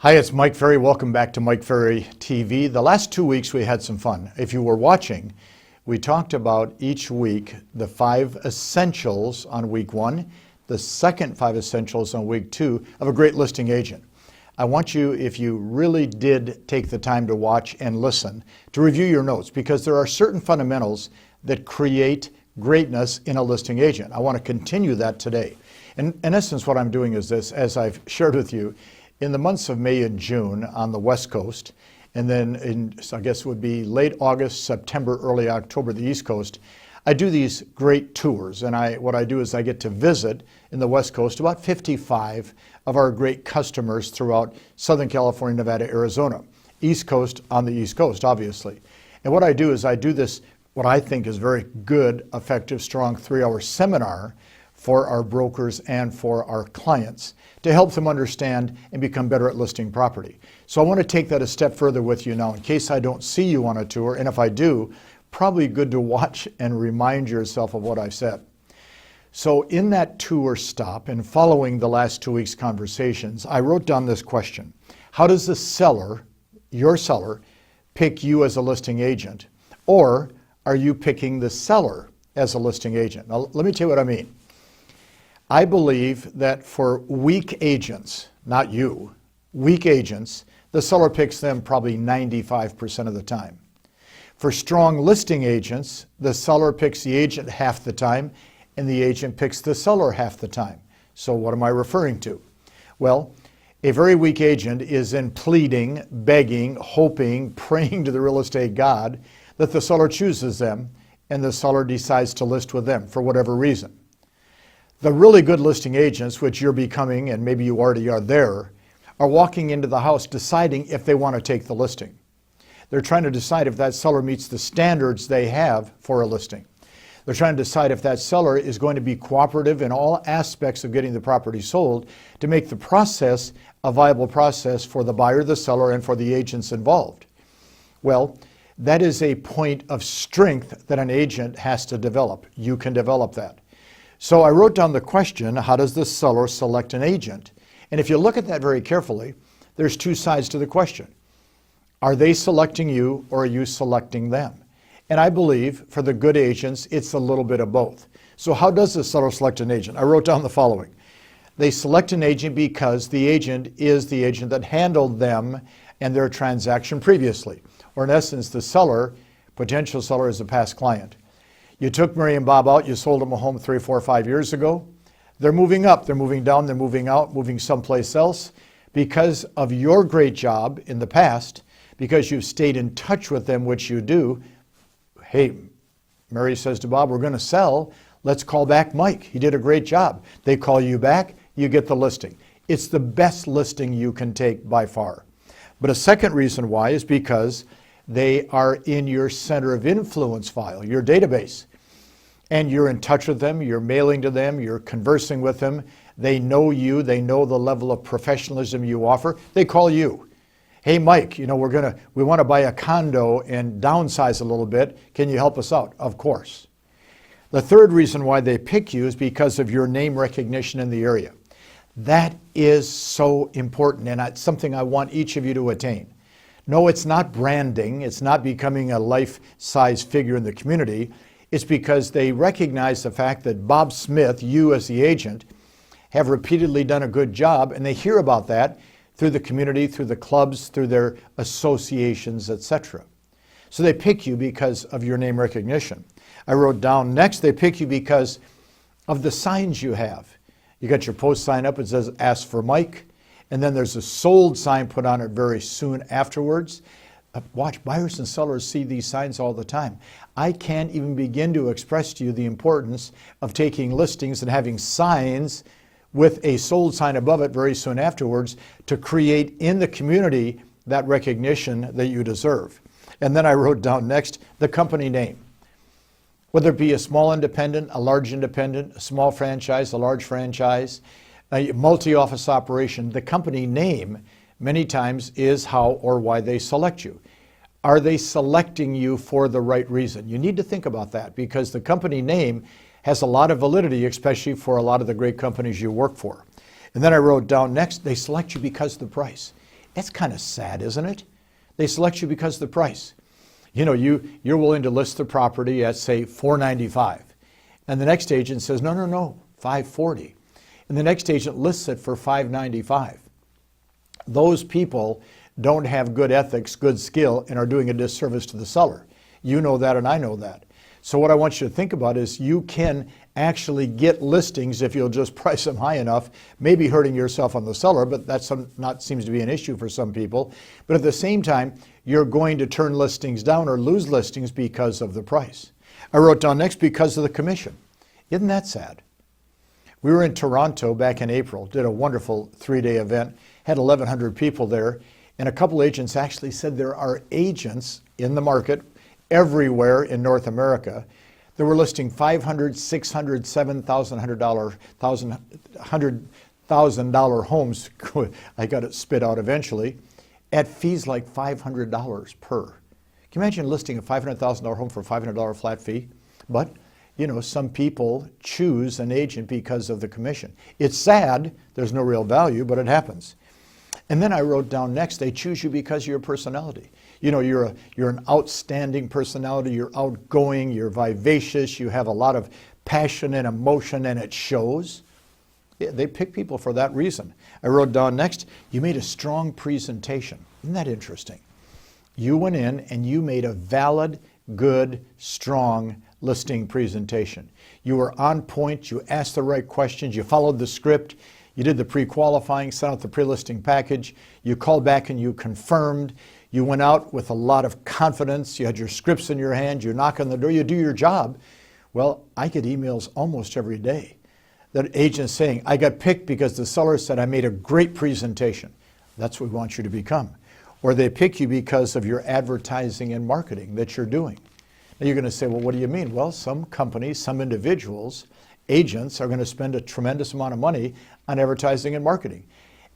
Hi, it's Mike Ferry. Welcome back to Mike Ferry TV. The last 2 weeks we had some fun. If you were watching, we talked about each week the 5 essentials on week 1, the second 5 essentials on week 2 of a great listing agent. I want you, if you really did take the time to watch and listen, to review your notes because there are certain fundamentals that create greatness in a listing agent. I want to continue that today. In essence, what I'm doing is this, as I've shared with you, in the months of May and June on the West Coast, and then I guess it would be late August, September, early October, the East Coast, I do these great tours. And what I do is I get to visit in the West Coast about 55 of our great customers throughout Southern California, Nevada, Arizona. East Coast on the East Coast, obviously. And what I do is I do this, what I think is very good, effective, strong 3-hour seminar for our brokers and for our clients to help them understand and become better at listing property. So I want to take that a step further with you now in case I don't see you on a tour, and if I do, probably good to watch and remind yourself of what I've said. So in that tour stop and following the last 2 weeks' conversations, I wrote down this question. How does the seller, your seller, pick you as a listing agent? Or are you picking the seller as a listing agent? Now, let me tell you what I mean. I believe that for weak agents, not you, weak agents, the seller picks them probably 95% of the time. For strong listing agents, the seller picks the agent half the time and the agent picks the seller half the time. So what am I referring to? Well, a very weak agent is in pleading, begging, hoping, praying to the real estate god that the seller chooses them and the seller decides to list with them for whatever reason. The really good listing agents, which you're becoming, and maybe you already are there, are walking into the house deciding if they want to take the listing. They're trying to decide if that seller meets the standards they have for a listing. They're trying to decide if that seller is going to be cooperative in all aspects of getting the property sold to make the process a viable process for the buyer, the seller, and for the agents involved. Well, that is a point of strength that an agent has to develop. You can develop that. So I wrote down the question, how does the seller select an agent? And if you look at that very carefully, there's 2 sides to the question. Are they selecting you or are you selecting them? And I believe for the good agents, it's a little bit of both. So how does the seller select an agent? I wrote down the following. They select an agent because the agent is the agent that handled them and their transaction previously. Or in essence, the seller, potential seller, is a past client. You took Mary and Bob out, you sold them a home 3, 4, 5 years ago. They're moving up, they're moving down, they're moving out, moving someplace else because of your great job in the past, because you've stayed in touch with them, which you do. Hey, Mary says to Bob, we're going to sell. Let's call back Mike. He did a great job. They call you back, you get the listing. It's the best listing you can take by far. But a second reason why is because they are in your center of influence file, your database. And you're in touch with them, you're mailing to them, you're conversing with them. They know you, they know the level of professionalism you offer. They call you. Hey, Mike, we want to buy a condo and downsize a little bit. Can you help us out? Of course. The third reason why they pick you is because of your name recognition in the area. That is so important, and it's something I want each of you to attain. No, it's not branding. It's not becoming a life-size figure in the community. It's because they recognize the fact that Bob Smith, you as the agent, have repeatedly done a good job, and they hear about that through the community, through the clubs, through their associations, etc. So they pick you because of your name recognition. I wrote down next, they pick you because of the signs you have. You got your post sign up, it says, ask for Mike. And then there's a sold sign put on it very soon afterwards. Watch, buyers and sellers see these signs all the time. I can't even begin to express to you the importance of taking listings and having signs with a sold sign above it very soon afterwards to create in the community that recognition that you deserve. And then I wrote down next the company name. Whether it be a small independent, a large independent, a small franchise, a large franchise, a multi-office operation, the company name many times is how or why they select you. Are they selecting you for the right reason? You need to think about that because the company name has a lot of validity, especially for a lot of the great companies you work for. And then I wrote down next, they select you because of the price. That's kind of sad, isn't it? They select you because of the price. You know, you're willing to list the property at, say, $495. And the next agent says, no, no, no, $540. And the next agent lists it for $595. Those people don't have good ethics, good skill, and are doing a disservice to the seller. You know that and I know that. So what I want you to think about is you can actually get listings if you'll just price them high enough, maybe hurting yourself on the seller, but that's not seems to be an issue for some people. But at the same time, you're going to turn listings down or lose listings because of the price. I wrote down next, because of the commission. Isn't that sad? We were in Toronto back in April, did a wonderful 3-day event, had 1,100 people there, and a couple agents actually said there are agents in the market everywhere in North America that were listing $500,000, $600,000, $7,000, $100,000 homes. I got it spit out eventually, at fees like $500 per. Can you imagine listing a $500,000 home for a $500 flat fee? But, you know, some people choose an agent because of the commission. It's sad, there's no real value, but it happens. And then I wrote down next, they choose you because of your personality. You know, you're an outstanding personality, you're outgoing, you're vivacious, you have a lot of passion and emotion, and it shows. Yeah, they pick people for that reason. I wrote down next, you made a strong presentation. Isn't that interesting? You went in and you made a valid, good, strong listing presentation. You were on point, you asked the right questions, you followed the script, you did the pre-qualifying, sent out the pre-listing package, you called back and you confirmed, you went out with a lot of confidence, you had your scripts in your hand, you knock on the door, you do your job. Well, I get emails almost every day that agents saying, I got picked because the seller said I made a great presentation. That's what we want you to become. Or they pick you because of your advertising and marketing that you're doing. Now you're going to say, well, what do you mean? Well, some companies, some individuals, agents are going to spend a tremendous amount of money on advertising and marketing.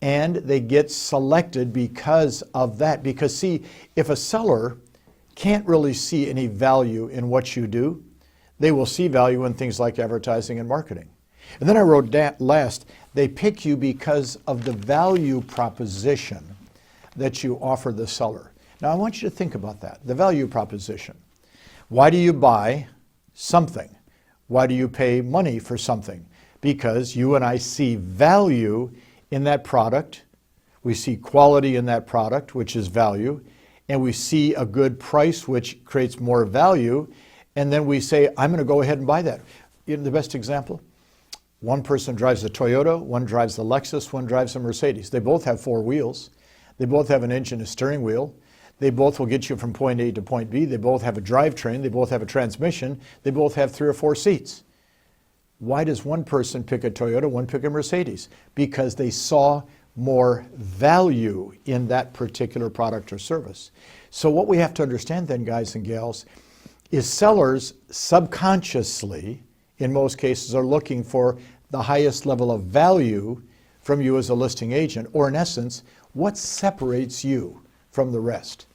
And they get selected because of that. Because see, if a seller can't really see any value in what you do, they will see value in things like advertising and marketing. And then I wrote last, they pick you because of the value proposition that you offer the seller. Now I want you to think about that, the value proposition. Why do you buy something? Why do you pay money for something? Because you and I see value in that product. We see quality in that product, which is value. And we see a good price, which creates more value. And then we say, I'm going to go ahead and buy that. You know, the best example, one person drives a Toyota, one drives the Lexus, one drives a Mercedes. They both have 4 wheels. They both have an engine and a steering wheel. They both will get you from point A to point B. They both have a drivetrain. They both have a transmission. They both have 3 or 4 seats. Why does one person pick a Toyota, one pick a Mercedes? Because they saw more value in that particular product or service. So what we have to understand then, guys and gals, is sellers subconsciously, in most cases, are looking for the highest level of value from you as a listing agent, or in essence, what separates you from the rest.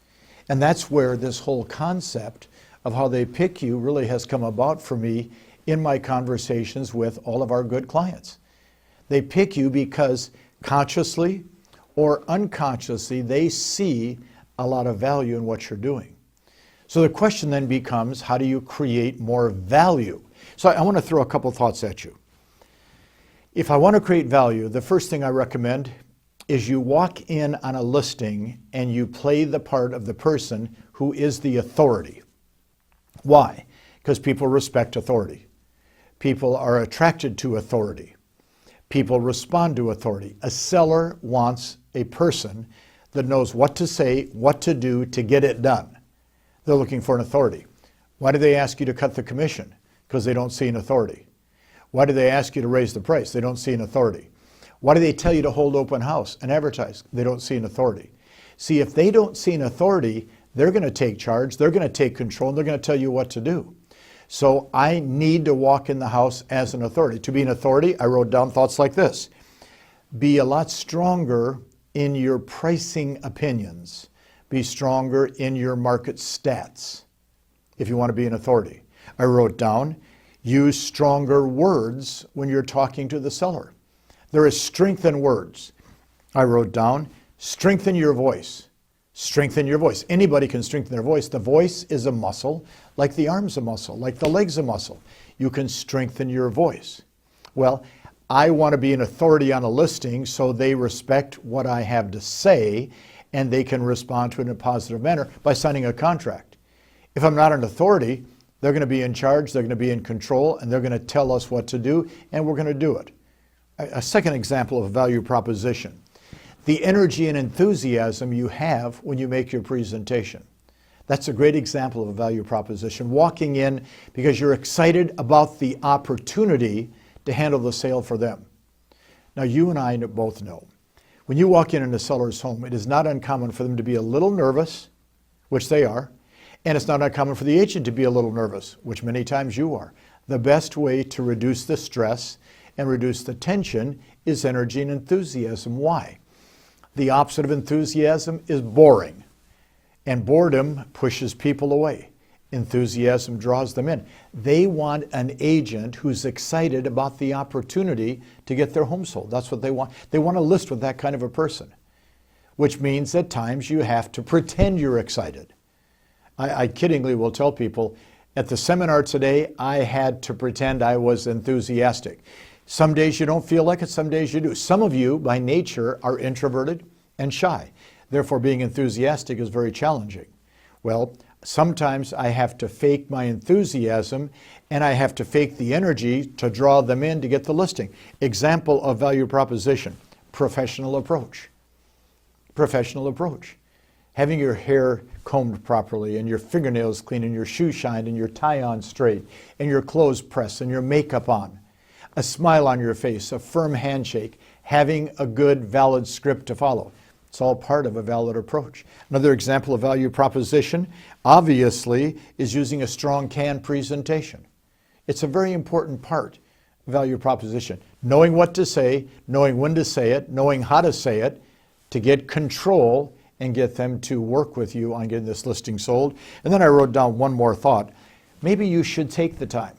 And that's where this whole concept of how they pick you really has come about for me in my conversations with all of our good clients. They pick you because consciously or unconsciously, they see a lot of value in what you're doing. So the question then becomes, how do you create more value? So I want to throw a couple thoughts at you. If I want to create value, the first thing I recommend is you walk in on a listing and you play the part of the person who is the authority. Why? Because people respect authority. People are attracted to authority. People respond to authority. A seller wants a person that knows what to say, what to do to get it done. They're looking for an authority. Why do they ask you to cut the commission? Because they don't see an authority. Why do they ask you to raise the price? They don't see an authority. Why do they tell you to hold open house and advertise? They don't see an authority. See, if they don't see an authority, they're going to take charge, they're going to take control, and they're going to tell you what to do. So I need to walk in the house as an authority. To be an authority, I wrote down thoughts like this. Be a lot stronger in your pricing opinions. Be stronger in your market stats if you want to be an authority. I wrote down, use stronger words when you're talking to the seller. There is strength in words. I wrote down, Strengthen your voice. Strengthen your voice. Anybody can strengthen their voice. The voice is a muscle, like the arm's a muscle, like the leg's a muscle. You can strengthen your voice. Well, I want to be an authority on a listing so they respect what I have to say and they can respond to it in a positive manner by signing a contract. If I'm not an authority, they're going to be in charge, they're going to be in control, and they're going to tell us what to do, and we're going to do it. A second example of a value proposition. The energy and enthusiasm you have when you make your presentation. That's a great example of a value proposition. Walking in because you're excited about the opportunity to handle the sale for them. Now, you and I both know, when you walk in a seller's home, it is not uncommon for them to be a little nervous, which they are, and it's not uncommon for the agent to be a little nervous, which many times you are. The best way to reduce the stress and reduce the tension is energy and enthusiasm. Why? The opposite of enthusiasm is boring, and boredom pushes people away. Enthusiasm draws them in. They want an agent who's excited about the opportunity to get their home sold. That's what they want. They want to list with that kind of a person, which means at times you have to pretend you're excited. I kiddingly will tell people, at the seminar today, I had to pretend I was enthusiastic. Some days you don't feel like it, some days you do. Some of you, by nature, are introverted and shy. Therefore, being enthusiastic is very challenging. Well, sometimes I have to fake my enthusiasm and I have to fake the energy to draw them in to get the listing. Example of value proposition, professional approach. Professional approach. Having your hair combed properly and your fingernails clean and your shoes shined and your tie on straight and your clothes pressed and your makeup on. A smile on your face, a firm handshake, having a good, valid script to follow. It's all part of a valid approach. Another example of value proposition, obviously, is using a strong can presentation. It's a very important part of value proposition. Knowing what to say, knowing when to say it, knowing how to say it, to get control and get them to work with you on getting this listing sold. And then I wrote down one more thought. Maybe you should take the time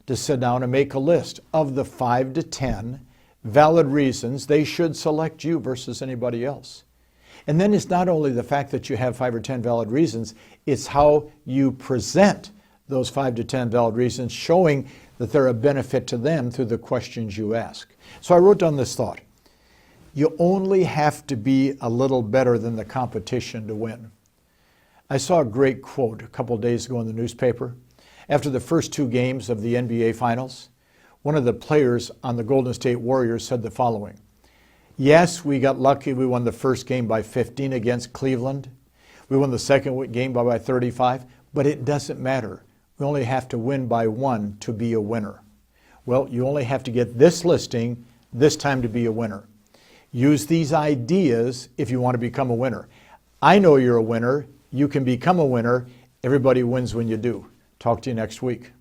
to sit down and make a list of the 5 to 10 valid reasons they should select you versus anybody else. And then it's not only the fact that you have 5 or 10 valid reasons, it's how you present those 5 to 10 valid reasons, showing that they're a benefit to them through the questions you ask. So I wrote down this thought. You only have to be a little better than the competition to win. I saw a great quote a couple of days ago in the newspaper. After the first 2 games of the NBA Finals, one of the players on the Golden State Warriors said the following. Yes, we got lucky. We won the first game by 15 against Cleveland. We won the second game by 35, but it doesn't matter. We only have to win by 1 to be a winner. Well, you only have to get this listing this time to be a winner. Use these ideas if you want to become a winner. I know you're a winner. You can become a winner. Everybody wins when you do. Talk to you next week.